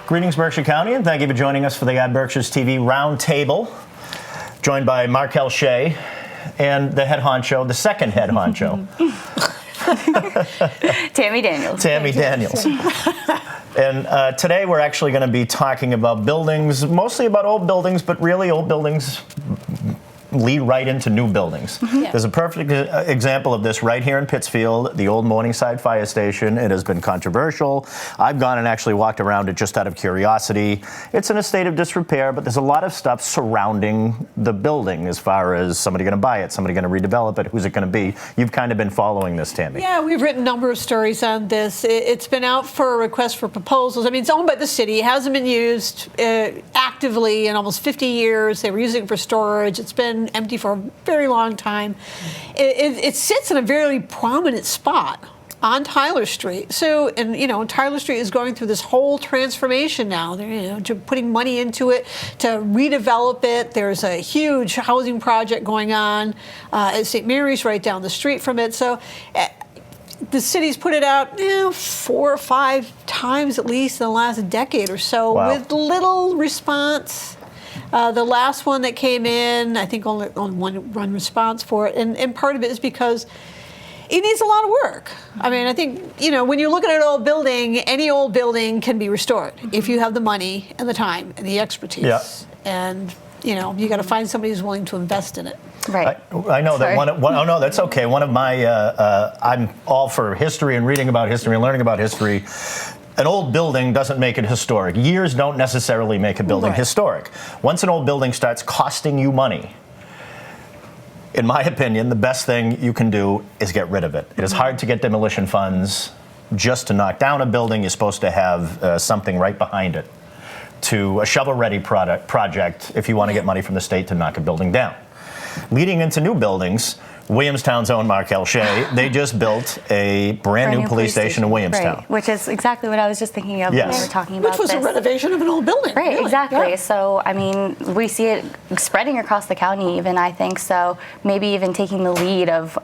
Greetings, Berkshire County, and thank you for joining us for the iBerkshires TV Roundtable. Joined by Markel Shea and the head honcho, the second head honcho. Tammy Daniels. Tammy Daniels. And today we're actually going to be talking about buildings, mostly about old buildings, but really old buildings lead right into new buildings. Yeah. There's a perfect example of this right here in Pittsfield, the old Morningside Fire Station. It has been controversial. I've gone and actually walked around it just out of curiosity. It's in a state of disrepair, but there's a lot of stuff surrounding the building as far as somebody going to buy it, somebody going to redevelop it, who's it going to be. You've kind of been following this, Tammy. Yeah, we've written a number of stories on this. It's been out for a request for proposals. I mean, it's owned by the city. It hasn't been used actively in almost 50 years. They were using it for storage. It's been empty for a very long time. It sits in a very prominent spot on Tyler Street. So, and you know, Tyler Street is going through this whole transformation now. They're, putting money into it to redevelop it. There's a huge housing project going on at St. Mary's right down the street from it. So, the city's put it out 4 or 5 times at least in the last decade or so. Wow. With little response. The last one that came in, I think only one response for it, and part of it is because it needs a lot of work. I mean, I think, when you're looking at an old building, any old building can be restored if you have the money and the time and the expertise. Yeah. And, you got to find somebody who's willing to invest in it. Right. I know that oh no, that's okay. One of my, I'm all for history and reading about history and learning about history. An old building doesn't make it historic. Years don't necessarily make a building historic. Once an old building starts costing you money, in my opinion, the best thing you can do is get rid of it. It is hard to get demolition funds just to knock down a building. You're supposed to have something right behind it to a shovel-ready project if you want to get money from the state to knock a building down. Leading into new buildings, Williamstown's own Markel Shea, they just built a brand new police station in Williamstown. Right, which is exactly what I was just thinking of when we were talking about this. Which was a renovation of an old building. Right, really. exactly. Yeah. So, I mean, we see it spreading across the county even, I think. So maybe even taking the lead of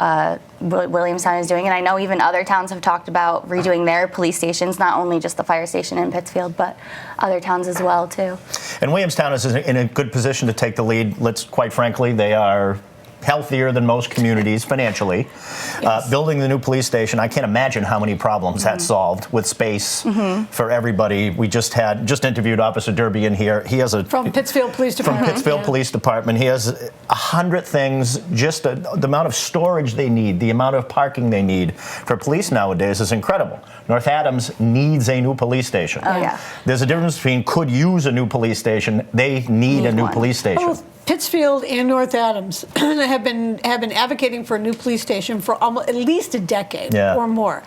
what Williamstown is doing. And I know even other towns have talked about redoing their police stations, not only just the fire station in Pittsfield, but other towns as well, too. And Williamstown is in a good position to take the lead. Quite frankly, they are healthier than most communities financially. Yes. Building the new police station, I can't imagine how many problems that solved with space for everybody. We just interviewed Officer Derby in here. He has from Pittsfield Police Department. From Pittsfield Police Department. He has 100 things. Just the amount of storage they need, the amount of parking they need for police nowadays is incredible. North Adams needs a new police station. Oh, yeah. There's a difference between could use a new police station. They need a new police station. Both Pittsfield and North Adams have been advocating for a new police station for at least a decade or more.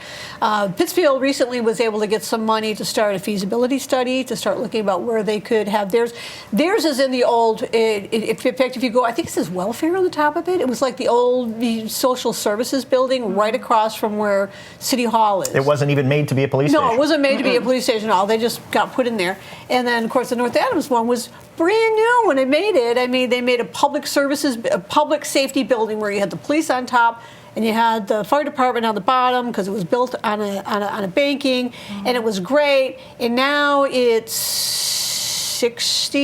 Pittsfield recently was able to get some money to start a feasibility study, to start looking about where they could have theirs. Theirs is in the old, in fact, if you go, I think it says welfare on the top of it. It was like the old social services building right across from where City Hall is. It wasn't even made to be a police station. No, it wasn't made to be a police station at all. They just got put in there. And then, of course, the North Adams one was brand new when they made it. I mean, they made a public safety building where you had the police on top and you had the fire department on the bottom because it was built on a banking, and it was great. And now it's 60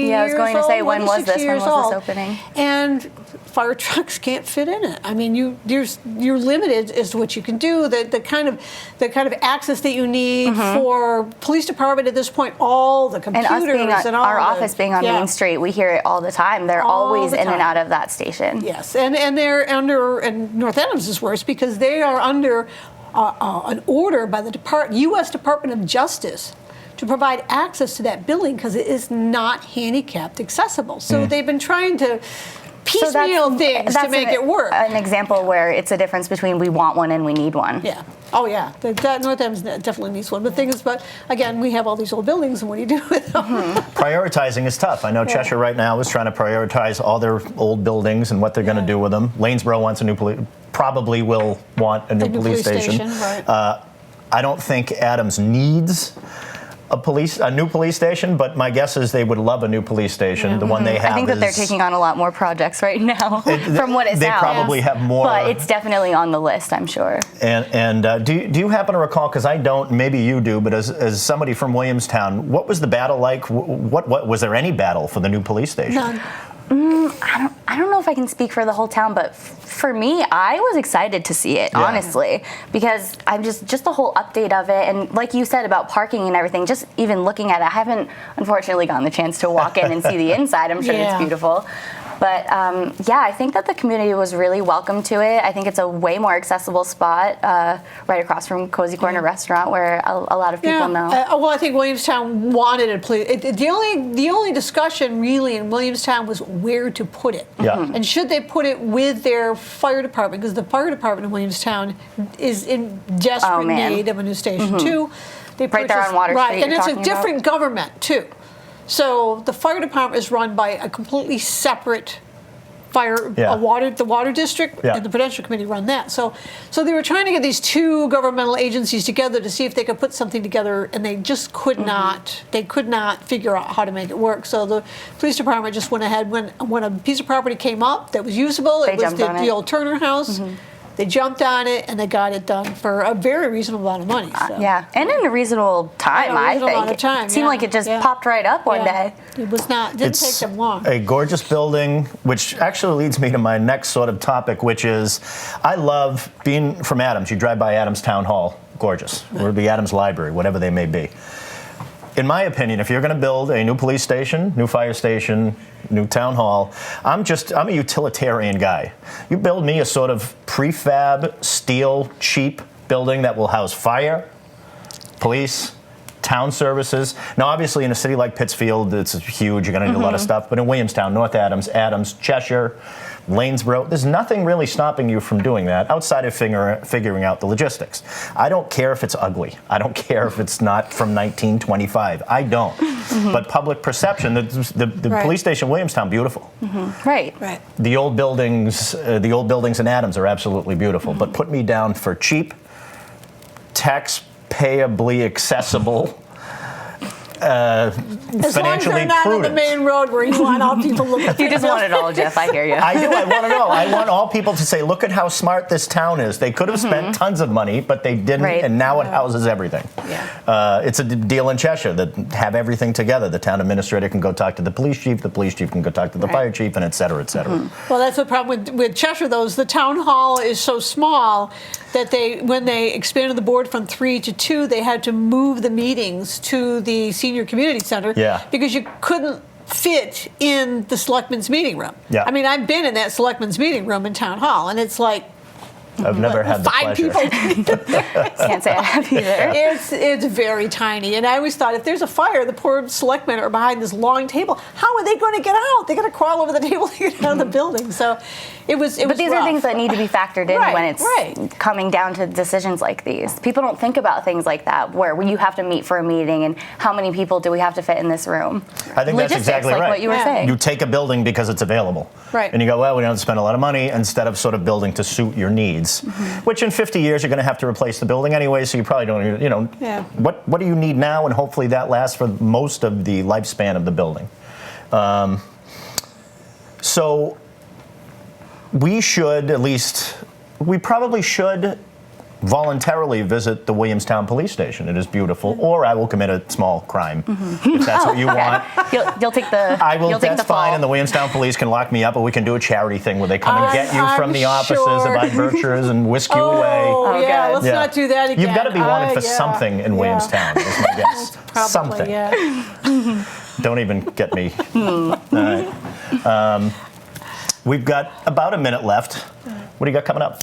Yeah, I was going to say, when was this opening? And fire trucks can't fit in it. I mean, you're limited as to what you can do. The kind of access that you need for police department at this point, all the computers and us being and all our office being on Main Street, we hear it all the time. They're always in and out of that station. Yes, and they're under, and North Adams is worse because they are under an order by the U.S. Department of Justice to provide access to that building because it is not handicapped accessible. So they've been trying to piecemeal things to make it work. An example where it's a difference between we want one and we need one. Yeah. Oh, yeah. North Adams definitely needs one. But the thing is, again, we have all these old buildings, and what do you do with them? Prioritizing is tough. I know Cheshire right now is trying to prioritize all their old buildings and what they're going to do with them. Lanesboro wants a new probably will want a new police station. Right. I don't think Adams needs a new police station, but my guess is they would love a new police station. The one they have I think that they're taking on a lot more projects right now from what it sounds. They probably have more. But it's definitely on the list, I'm sure. And do you happen to recall, because I don't, maybe you do, but as somebody from Williamstown, what was the battle like? What was there any battle for the new police station? None. I don't know if I can speak for the whole town, but for me, I was excited to see it, honestly, because I'm just the whole update of it, and like you said about parking and everything, just even looking at it, I haven't unfortunately gotten the chance to walk in and see the inside. I'm sure it's beautiful. But yeah, I think that the community was really welcome to it. I think it's a way more accessible spot right across from Cozy Corner Restaurant, where a lot of people know. Well, I think Williamstown wanted a police. The only discussion really in Williamstown was where to put it. Yeah. And should they put it with their fire department? Because the fire department in Williamstown is in desperate need of a new station too. They right there on Water Street. Right, and it's a different government too. So the fire department is run by a completely separate the water district and the prudential committee run that. So they were trying to get these two governmental agencies together to see if they could put something together, and they just could not. They could not figure out how to make it work. So the police department just went ahead when a piece of property came up that was usable. It was the old Turner house. They jumped on it and they got it done for a very reasonable amount of money. So. Yeah, and in a reasonable time, I think. It seemed like it just popped right up one day. It was not. Didn't take them long. A gorgeous building, which actually leads me to my next sort of topic, which is, I love being from Adams. You drive by Adams Town Hall, gorgeous, or the Adams Library, whatever they may be. In my opinion, if you're going to build a new police station, new fire station, new town hall, I'm a utilitarian guy. You build me a sort of prefab, steel, cheap building that will house fire, police, town services. Now, obviously, in a city like Pittsfield, it's huge. You're going to need a lot of stuff. But in Williamstown, North Adams, Cheshire, Lanesboro, there's nothing really stopping you from doing that outside of figuring out the logistics. I don't care if it's ugly. I don't care if it's not from 1925. I don't. But public perception, the police station in Williamstown, beautiful. Right. The old buildings in Adams are absolutely beautiful. But put me down for cheap, tax-payably accessible, as financially long as they're not on the main road where you want all people looking at You just want it all, Jeff. I hear you. I do. I want to know. I want all people to say, look at how smart this town is. They could have spent tons of money, but they didn't, and now it houses everything. It's a deal in Cheshire that have everything together. The town administrator can go talk to the police chief can go talk to the fire chief, and et cetera, et cetera. Well, that's the problem with Cheshire, though, is the town hall is so small that when they expanded the board from 3 to 2, they had to move the meetings to the senior community center because you couldn't fit in the selectmen's meeting room. I mean, I've been in that selectmen's meeting room in town hall, and it's like I've never had the 5 pleasure. people. Can't say I have either. It's very tiny, and I always thought if there's a fire, the poor selectmen are behind this long table. How are they going to get out? They're going to crawl over the table to get out of the building. So it was. But these rough. are things that need to be factored in when it's coming down to decisions like these. People don't think about things like that, where you have to meet for a meeting and how many people do we have to fit in this room. I think that's exactly like right. What you were saying. You take a building because it's available, and you go, well, we don't have to spend a lot of money, instead of sort of building to suit your needs, which in 50 years you're going to have to replace the building anyway, so you probably don't, what do you need now, and hopefully that lasts for most of the lifespan of the building. So we probably should voluntarily visit the Williamstown police station. It is beautiful, or I will commit a small crime if that's what you want. You'll take the. I will. You'll take That's the fall. fine, and the Williamstown police can lock me up, or we can do a charity thing where they come and get you from the offices of iBerkshire's and whisk you away. Oh yeah, let's not do that again. You've got to be wanted for something in Williamstown, is my guess. Probably, something. Don't even get me. All right. We've got about a minute left. What do you got coming up?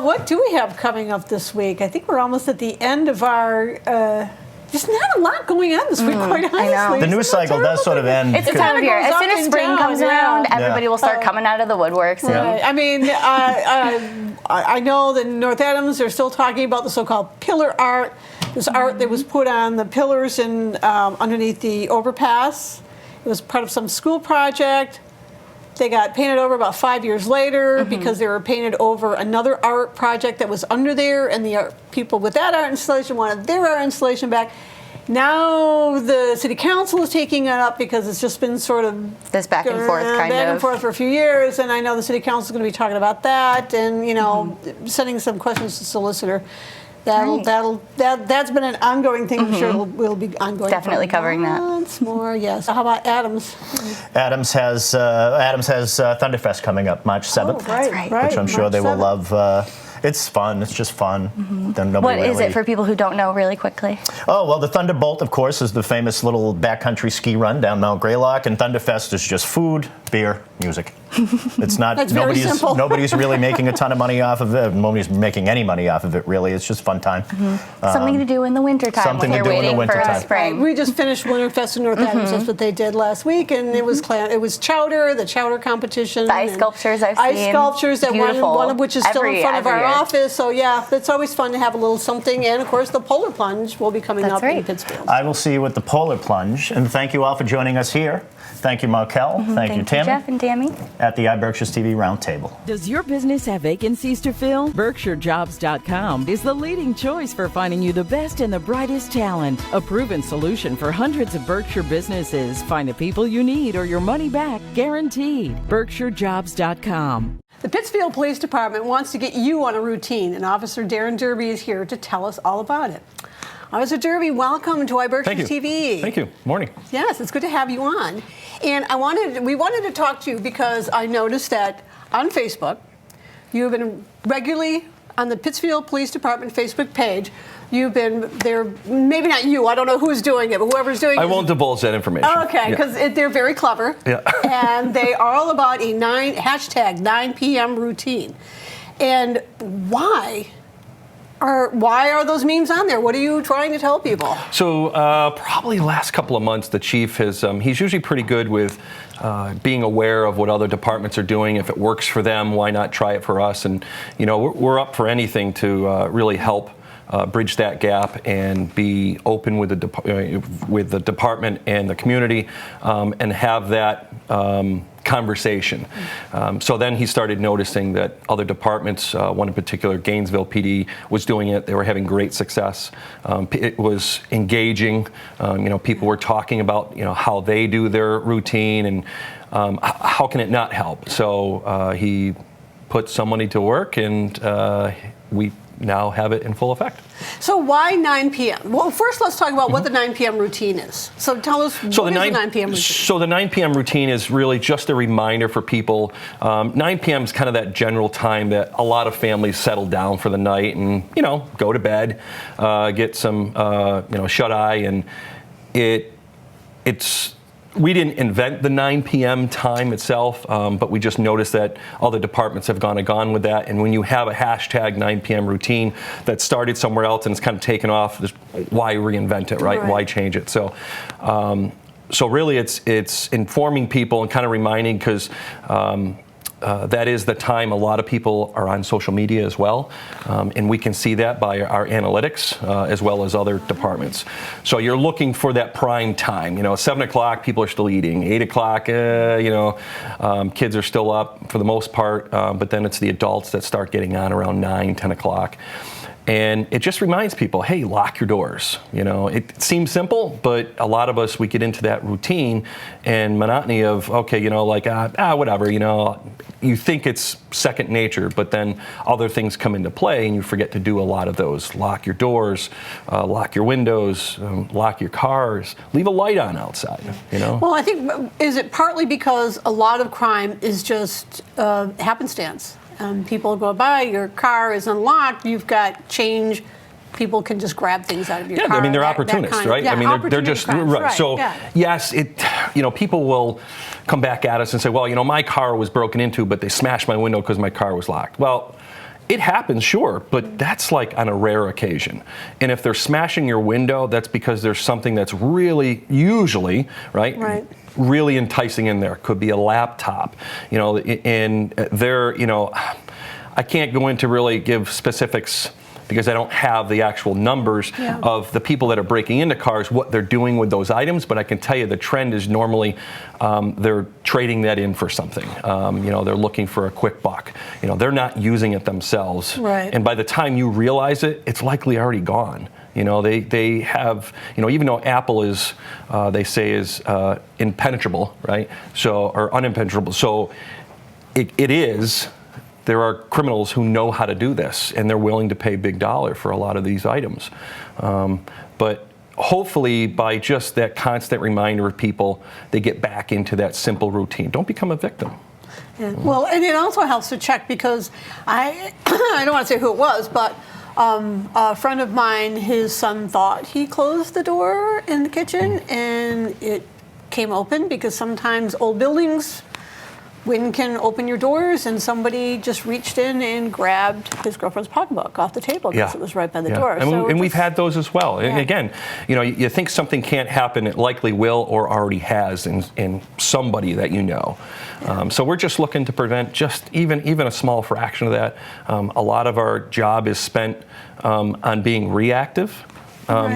What do we have coming up this week? I think we're almost at the end of our. There's not a lot going on this week, quite honestly. The news cycle does sort of end. It's a time of year. As soon as spring comes around, everybody will start coming out of the woodworks. I mean, I know that in North Adams they're still talking about the so-called pillar art. This art that was put on the pillars and underneath the overpass. It was part of some school project. They got painted over about 5 years later because they were painted over another art project that was under there, and the people with that art installation wanted their art installation back. Now the city council is taking it up because it's just been sort of This back and forth kind back of. and forth for a few years, and I know the city council is going to be talking about that, and sending some questions to the solicitor. That's been an ongoing thing. I'm sure will be ongoing. Definitely for covering that. months more. Yes. How about Adams? Adams has Thunderfest coming up March 7th, That's right. which I'm sure March they will 7th. love. It's fun. It's just fun. Then What nobody is it for people who don't know really quickly? Oh, well, the Thunderbolt, of course, is the famous little backcountry ski run down Mount Greylock, and Thunderfest is just food, beer, music. It's not, That's very simple. nobody's really making a ton of money off of it. Nobody's making any money off of it, really. It's just fun time. Something to do in the wintertime something when to you're do in the waiting for wintertime. spring. We just finished Winterfest in North Adams. That's what they did last week, and it was the chowder competition. The ice and sculptures I've ice seen. sculptures that Beautiful. one of which is still in Every front of our year. office. So yeah, it's always fun to have a little something. And of course, the Polar Plunge will be coming That's up in right. Pittsfield. I will see you at the Polar Plunge, and thank you all for joining us here. Thank you, Markel. Thank you, Tammy, Jeff and Tammy. at the iBerkshires TV Roundtable. Does your business have vacancies to fill? BerkshireJobs.com is the leading choice for finding you the best and the brightest talent. A proven solution for hundreds of Berkshire businesses. Find the people you need or your money back guaranteed. BerkshireJobs.com. The Pittsfield Police Department wants to get you on a routine, and Officer Darren Derby is here to tell us all about it. Officer Derby, welcome to iBerkshires TV. Thank you. Morning. Yes, it's good to have you on. And we wanted to talk to you because I noticed that on Facebook, you have been regularly on the Pittsfield Police Department Facebook page. You've been there, maybe not you, I don't know who's doing it, but whoever's doing it. I won't divulge that information. Okay, because they're very clever. Yeah. And they are all about a hashtag 9 p.m. routine. And why are those memes on there? What are you trying to tell people? So probably last couple of months, the chief has, he's usually pretty good with being aware of what other departments are doing. If it works for them, why not try it for us? And, we're up for anything to really help bridge that gap and be open with the department and the community and have that conversation. So then he started noticing that other departments, one in particular, Gainesville PD, was doing it. They were having great success. It was engaging. People were talking about how they do their routine and how can it not help. So he put some money to work, and we now have it in full effect. So why 9 p.m.? Well, first let's talk about what the 9 p.m. routine is. So tell us, what is the 9 p.m. routine? So the 9 p.m. routine is really just a reminder for people. 9 p.m. is kind of that general time that a lot of families settle down for the night and, go to bed, get some, shut-eye. And it's... We didn't invent the 9 p.m. time itself, but we just noticed that other departments have gone with that. And when you have a hashtag 9 p.m. routine that started somewhere else and it's kind of taken off, why reinvent it, right? Why change it? So really it's informing people and kind of reminding, because that is the time a lot of people are on social media as well, and we can see that by our analytics as well as other departments. So you're looking for that prime time. 7 o'clock, people are still eating. 8 o'clock, kids are still up for the most part, but then it's the adults that start getting on around 9, 10 o'clock. And it just reminds people, hey, lock your doors. It seems simple, but a lot of us, we get into that routine and monotony of, okay, whatever, you think it's second nature, but then other things come into play and you forget to do a lot of those. Lock your doors, lock your windows, lock your cars, leave a light on outside, Well, I think, is it partly because a lot of crime is just happenstance? People go by, your car is unlocked, you've got change, people can just grab things out of your car. Yeah, I mean, they're opportunists, right? Yeah, I mean, they're just, crimes, right. So, yes, people will come back at us and say, well, my car was broken into, but they smashed my window because my car was locked. Well, it happens, sure, but that's like on a rare occasion. And if they're smashing your window, that's because there's something that's really, usually, right? Really enticing in there. Could be a laptop, and they're, I can't go into really give specifics because I don't have the actual numbers of the people that are breaking into cars, what they're doing with those items, but I can tell you the trend is normally they're trading that in for something. They're looking for a quick buck. They're not using it themselves. Right. And by the time you realize it, it's likely already gone. You know, they have, you know, even though Apple is, they say is impenetrable, right? So, or unimpenetrable. So it is. There are criminals who know how to do this, and they're willing to pay big dollar for a lot of these items. But hopefully, by just that constant reminder of people, they get back into that simple routine. Don't become a victim. Yeah. Well, and it also helps to check, because I don't want to say who it was, but a friend of mine, his son thought he closed the door in the kitchen, and it came open, because sometimes old buildings, wind can open your doors, and somebody just reached in and grabbed his girlfriend's pocketbook off the table because it was right by the door. And we've had those as well. And again, you know, you think something can't happen, it likely will or already has in somebody that you know. So we're just looking to prevent just even a small fraction of that. A lot of our job is spent on being reactive.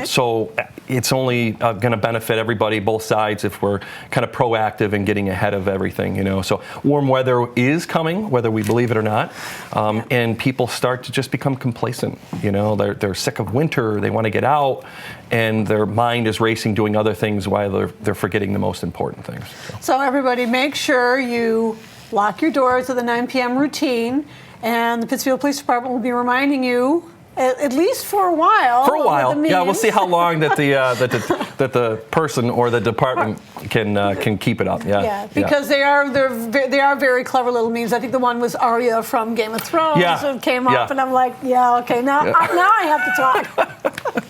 So it's only going to benefit everybody, both sides, if we're kind of proactive and getting ahead of everything, you know. So warm weather is coming, whether we believe it or not, and people start to just become complacent. You know, they're sick of winter, they want to get out, and their mind is racing doing other things while they're forgetting the most important things. So everybody, make sure you lock your doors to the 9 p.m. routine, and the Pittsfield Police Department will be reminding you, at least for a while. For a while, yeah. We'll see how long that the person or the department can keep it up. Yeah, because they are very clever little memes. I think the one was Arya from Game of Thrones. Yeah. Came up, and I'm like, okay, now I have to talk.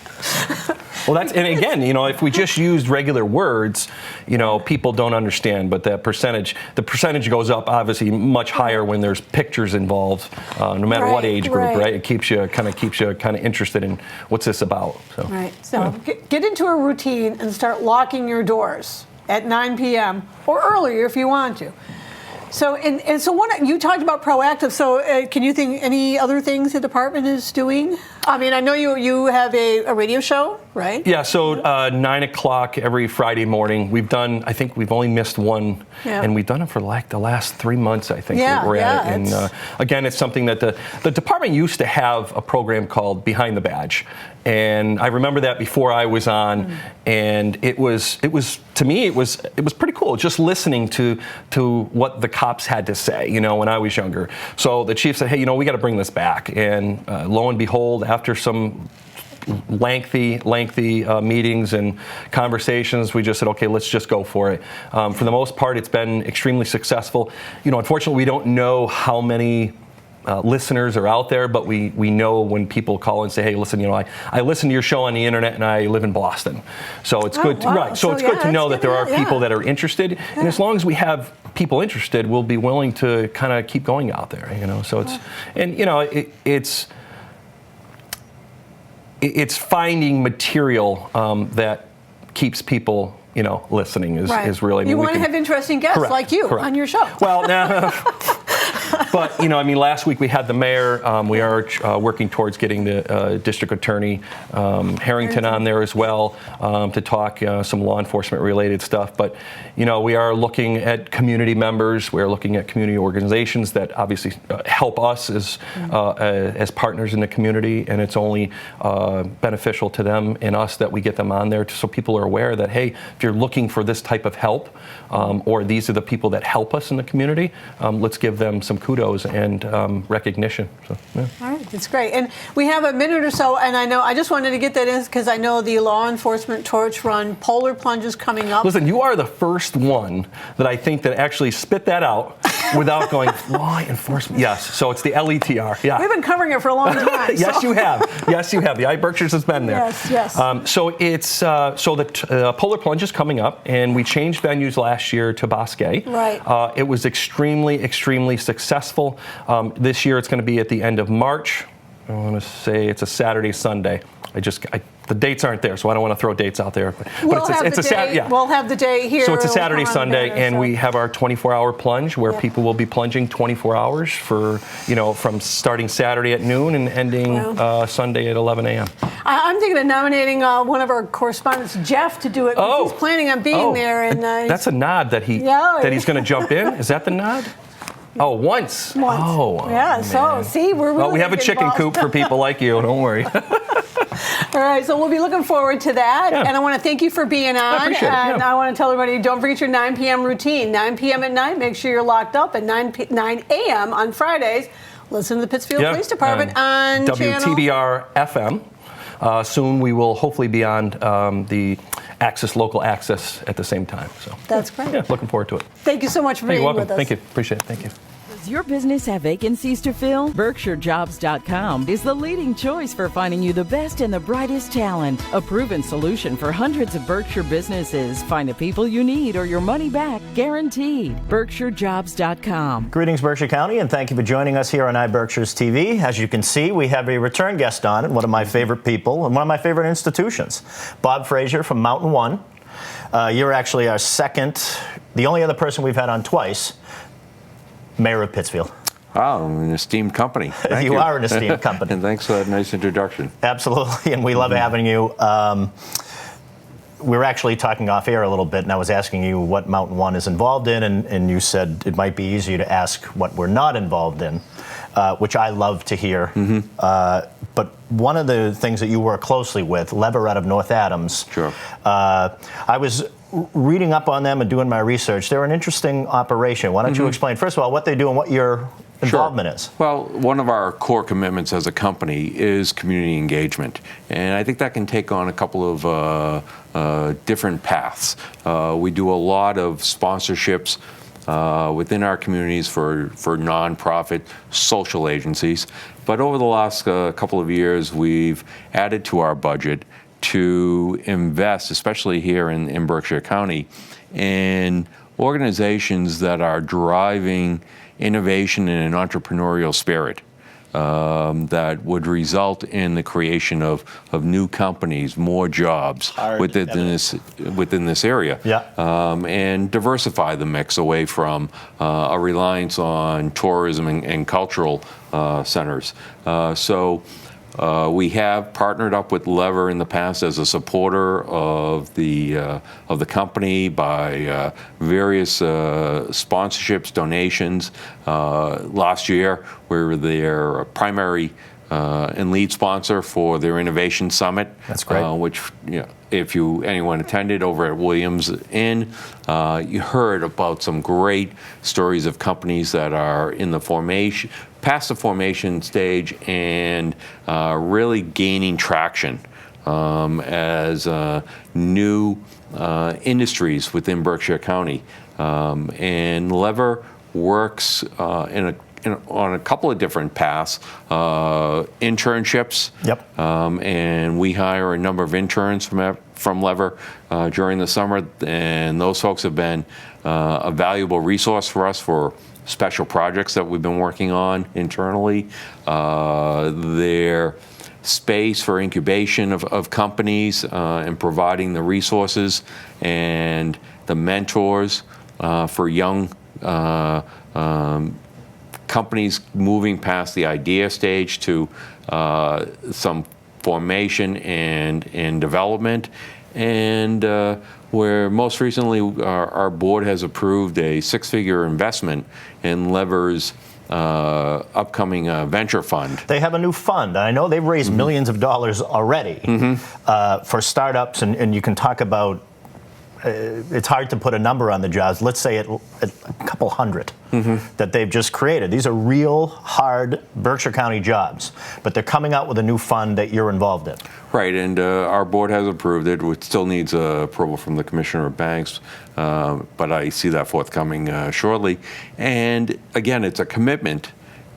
Well, and again, you know, if we just used regular words, you know, people don't understand. But the percentage goes up obviously much higher when there's pictures involved, no matter what age group, right? It keeps you kind of interested in what's this about. So. Right. So get into a routine and start locking your doors at 9 p.m. or earlier if you want to. So and so you talked about proactive. So can you think any other things the department is doing? I mean, I know you have a radio show, right? Yeah. So 9 o'clock every Friday morning. I think we've only missed one, and we've done it for like the last 3 months. I think we're at it. And again, it's something that the department used to have a program called Behind the Badge, and I remember that before I was on, and it was to me it was pretty cool just listening to what the cops had to say, you know, when I was younger. So the chief said, hey, you know, we got to bring this back, and lo and behold, after some lengthy meetings and conversations, we just said, okay, let's just go for it. For the most part, it's been extremely successful. You know, unfortunately, we don't know how many listeners are out there, but we know when people call and say, hey, listen, you know, I listen to your show on the internet and I live in Boston. So it's good to know that there are people that are interested. And as long as we have people interested, we'll be willing to kind of keep going out there, you know. So it's finding material that keeps people, you know, listening is really. You want to have interesting guests like you on your show. Well, now, but you know, I mean, last week we had the mayor. We are working towards getting the district attorney Harrington on there as well to talk some law enforcement related stuff. But you know, we are looking at community members. We are looking at community organizations that obviously help us as partners in the community, and it's only beneficial to them and us that we get them on there, so people are aware that, hey, if you're looking for this type of help, or these are the people that help us in the community, let's give them some kudos and recognition. So, yeah. All right, that's great. And we have a minute or so, and I just wanted to get that in because I know the law enforcement torch run Polar Plunge is coming up. Listen, you are the first one that I think that actually spit that out without going, law enforcement. Yes, so it's the LETR. Yeah. We've been covering it for a long time. Yes, you have. Yes, you have. The iBerkshires has been there. Yes. So it's the Polar Plunge is coming up, and we changed venues last year to Bosque. Right. It was extremely successful. This year it's going to be at the end of March. I want to say it's a Saturday, Sunday. The dates aren't there, so I don't want to throw dates out there. But we'll have the day here. So it's a Saturday, Sunday, and we have our 24-hour plunge where people will be plunging 24 hours for, you know, from starting Saturday at noon and ending Sunday at 11 a.m. I'm thinking of nominating one of our correspondents, Jeff, to do it. He's planning on being there. And that's a nod that he's going to jump in. Is that the nod? Oh, once. Oh, yeah. Man. So see, we have a chicken coop for people like you. Don't worry. All right, so we'll be looking forward to that. Yeah. And I want to thank you for being on. I appreciate it, And yeah. I want to tell everybody, don't forget your 9 p.m. routine. 9 p.m. at night, make sure you're locked up. At 9 a.m. on Fridays, listen to the Pittsfield Yeah, Police Department on WTBR FM. Soon we will hopefully be on the local access at the same time. So That's great. Yeah, looking forward to it. Thank you so much for Hey, being you're welcome. with us. Thank you. Appreciate it. Thank you. Does your business have vacancies to fill? BerkshireJobs.com is the leading choice for finding you the best and the brightest talent. A proven solution for hundreds of Berkshire businesses. Find the people you need or your money back, guaranteed. BerkshireJobs.com. Greetings, Berkshire County, and thank you for joining us here on iBerkshires TV. As you can see, we have a return guest on, and one of my favorite people and one of my favorite institutions, Bob Fraser from MountainOne. You're actually our second, the only other person we've had on twice, Mayor of Pittsfield. Wow, I'm an esteemed company. Thank You are an esteemed company. And thanks for that nice introduction. Absolutely, and we love having you. We were actually talking off air a little bit, and I was asking you what MountainOne is involved in, and you said it might be easier to ask what we're not involved in, which I love to hear. But one of the things that you work closely with, LETR out of North Adams. Sure. I was reading up on them and doing my research. They're an interesting operation. Why don't you explain, first of all, what they do and what your involvement is? Well, one of our core commitments as a company is community engagement. And I think that can take on a couple of different paths. We do a lot of sponsorships within our communities for nonprofit social agencies. But over the last couple of years, we've added to our budget to invest, especially here in Berkshire County, in organizations that are driving innovation and an entrepreneurial spirit that would result in the creation of new companies, more jobs within this area, and diversify the mix away from a reliance on tourism and cultural centers. We have partnered up with LETR in the past as a supporter of the company by various sponsorships, donations. Last year, we were their primary and lead sponsor for their Innovation Summit. That's great. Which, if anyone attended over at Williams Inn, you heard about some great stories of companies that are in the formation, past the formation stage, and really gaining traction as new industries within Berkshire County. And LETR works on a couple of different paths, internships. Yep. And we hire a number of interns from LETR during the summer, and those folks have been a valuable resource for us for special projects that we've been working on internally. Their space for incubation of companies and providing the resources and the mentors for young companies moving past the idea stage to some formation and development. And where most recently our board has approved a six-figure investment in LETR's upcoming venture fund. They have a new fund. I know they've raised millions of dollars already for startups, and you can talk about, it's hard to put a number on the jobs. Let's say a couple hundred that they've just created. These are real hard Berkshire County jobs, but they're coming out with a new fund that you're involved in. Right, and our board has approved it. It still needs approval from the Commissioner of Banks, but I see that forthcoming shortly. And again, it's a commitment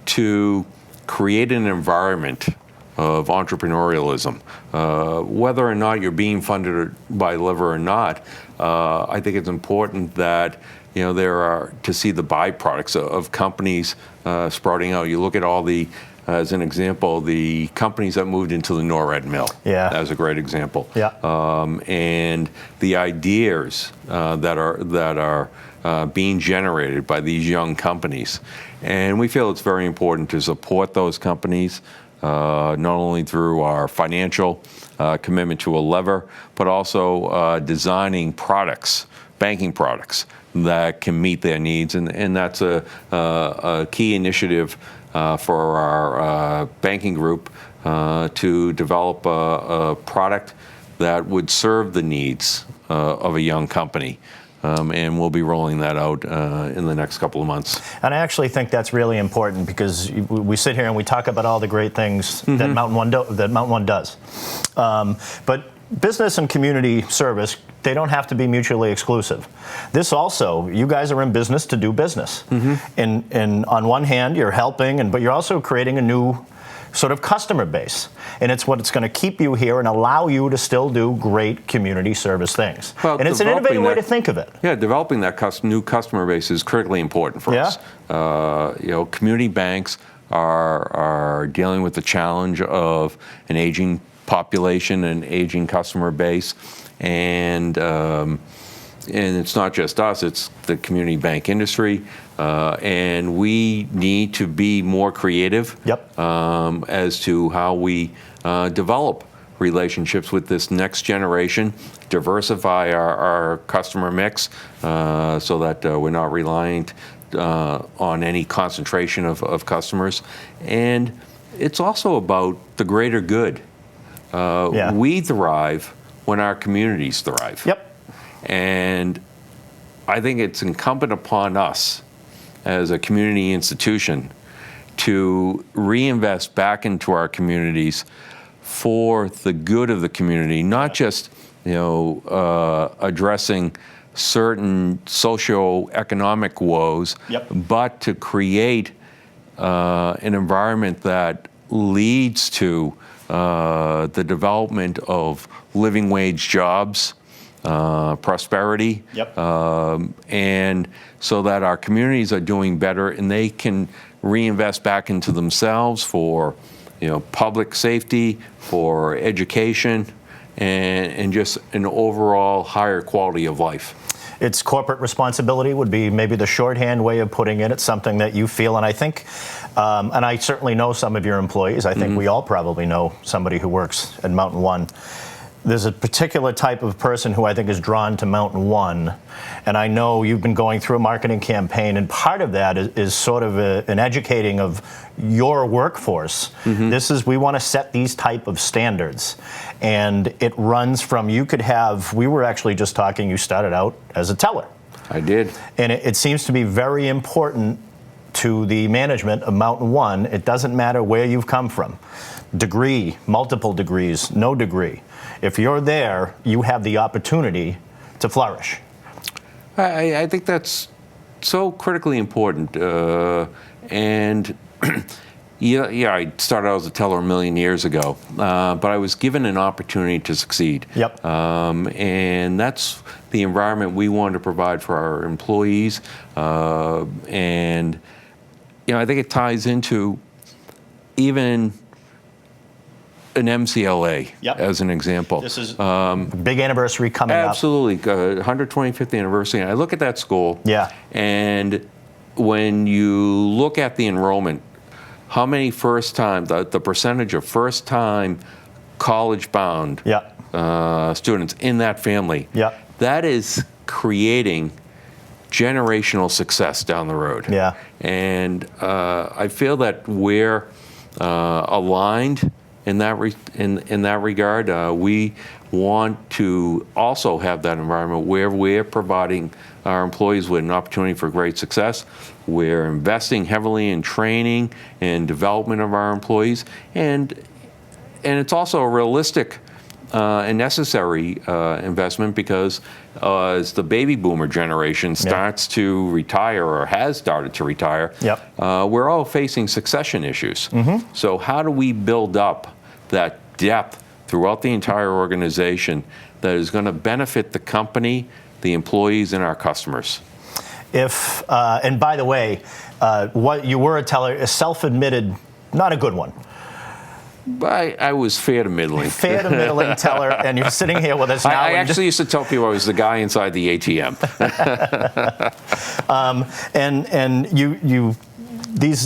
to create an environment of entrepreneurialism. Whether or not you're being funded by LETR or not, I think it's important that there are to see the byproducts of companies sprouting out. You look at all the, as an example, the companies that moved into the NORAD mill. Yeah, that's a great example. Yeah, and the ideas that are being generated by these young companies, and we feel it's very important to support those companies. Not only through our financial commitment to a LETR, but also designing products, banking products that can meet their needs, and that's a key initiative for our banking group to develop a product that would serve the needs of a young company. And we'll be rolling that out in the next couple of months. And I actually think that's really important because we sit here and we talk about all the great things that MountainOne does. But business and community service, they don't have to be mutually exclusive. This also, you guys are in business to do business. And on one hand, you're helping, but you're also creating a new sort of customer base. And it's what's going to keep you here and allow you to still do great community service things. Well, and it's an innovative way to think of it. Yeah, developing that new customer base is critically important for us. Community banks are dealing with the challenge of an aging population and aging customer base. And it's not just us, it's the community bank industry. And we need to be more creative as to how we develop relationships with this next generation, diversify our customer mix so that we're not reliant on any concentration of customers. And it's also about the greater good. We thrive when our communities thrive. And I think it's incumbent upon us as a community institution to reinvest back into our communities for the good of the community, not just addressing certain socioeconomic woes, but to create an environment that leads to the development of living wage jobs, prosperity, and so that our communities are doing better and they can reinvest back into themselves for public safety, for education, and just an overall higher quality of life. It's corporate responsibility would be maybe the shorthand way of putting it. It's something that you feel, and I think, and I certainly know some of your employees. I think we all probably know somebody who works at MountainOne. There's a particular type of person who I think is drawn to MountainOne, and I know you've been going through a marketing campaign, and part of that is sort of an educating of your workforce. We want to set these type of standards, and it runs from, we were actually just talking, you started out as a teller. I did. And it seems to be very important to the management of MountainOne. It doesn't matter where you've come from. Degree, multiple degrees, no degree. If you're there, you have the opportunity to flourish. I think that's so critically important. And I started out as a teller a million years ago, but I was given an opportunity to succeed. And that's the environment we want to provide for our employees. And I think it ties into even an MCLA as an example. This is big anniversary coming up. Absolutely, 125th anniversary. And I look at that school, and when you look at the enrollment, how many first-time, the percentage of first-time college-bound students in that family, that is creating generational success down the road. And I feel that we're aligned in that regard. We want to also have that environment where we're providing our employees with an opportunity for great success. We're investing heavily in training and development of our employees, and it's also a realistic and necessary investment because as the baby boomer generation starts to retire or has started to retire, we're all facing succession issues. So how do we build up that depth throughout the entire organization that is going to benefit the company, the employees, and our customers? And by the way, what you were a teller, a self-admitted, not a good one. I was fair to middling. Fair to middling teller, and you're sitting here with us now. I actually used to tell people I was the guy inside the ATM. And you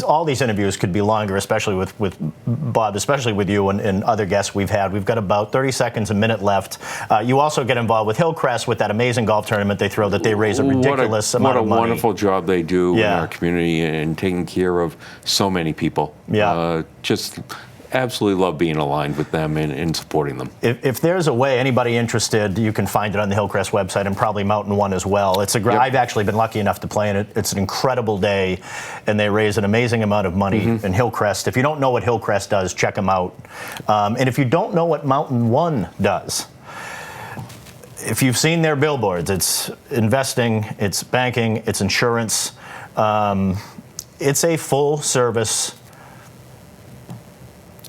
all these interviews could be longer, especially with Bob, especially with you and other guests we've had. We've got about 30 seconds, a minute left. You also get involved with Hillcrest with that amazing golf tournament they throw that they raise a ridiculous amount of money. What a wonderful job they do in Yeah. our community and taking care of so many people. Yeah. Just absolutely love being aligned with them and supporting them. If there's a way, anybody interested, you can find it on the Hillcrest website and probably MountainOne as well. It's a Yep. I've actually been lucky enough to play in it. It's an incredible day, and they raise an amazing amount of money in Hillcrest. If you don't know what Hillcrest does, check them out. And if you don't know what MountainOne does, if you've seen their billboards, it's investing, it's banking, it's insurance. It's a full-service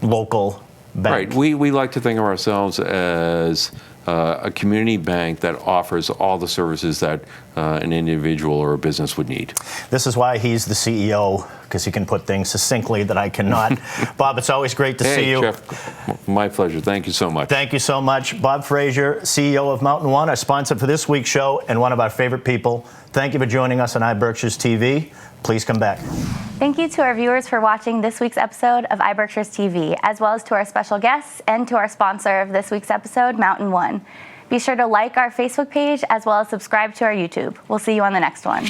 local bank. Right. We like to think of ourselves as a community bank that offers all the services that an individual or a business would need. This is why he's the CEO, because he can put things succinctly that I cannot. Bob, it's always great to see you. Jeff, my pleasure. Thank you so much. Thank you so much. Bob Fraser, CEO of MountainOne, our sponsor for this week's show and one of our favorite people. Thank you for joining us on iBerkshires TV. Please come back. Thank you to our viewers for watching this week's episode of iBerkshires TV, as well as to our special guests and to our sponsor of this week's episode, MountainOne. Be sure to like our Facebook page as well as subscribe to our YouTube. We'll see you on the next one.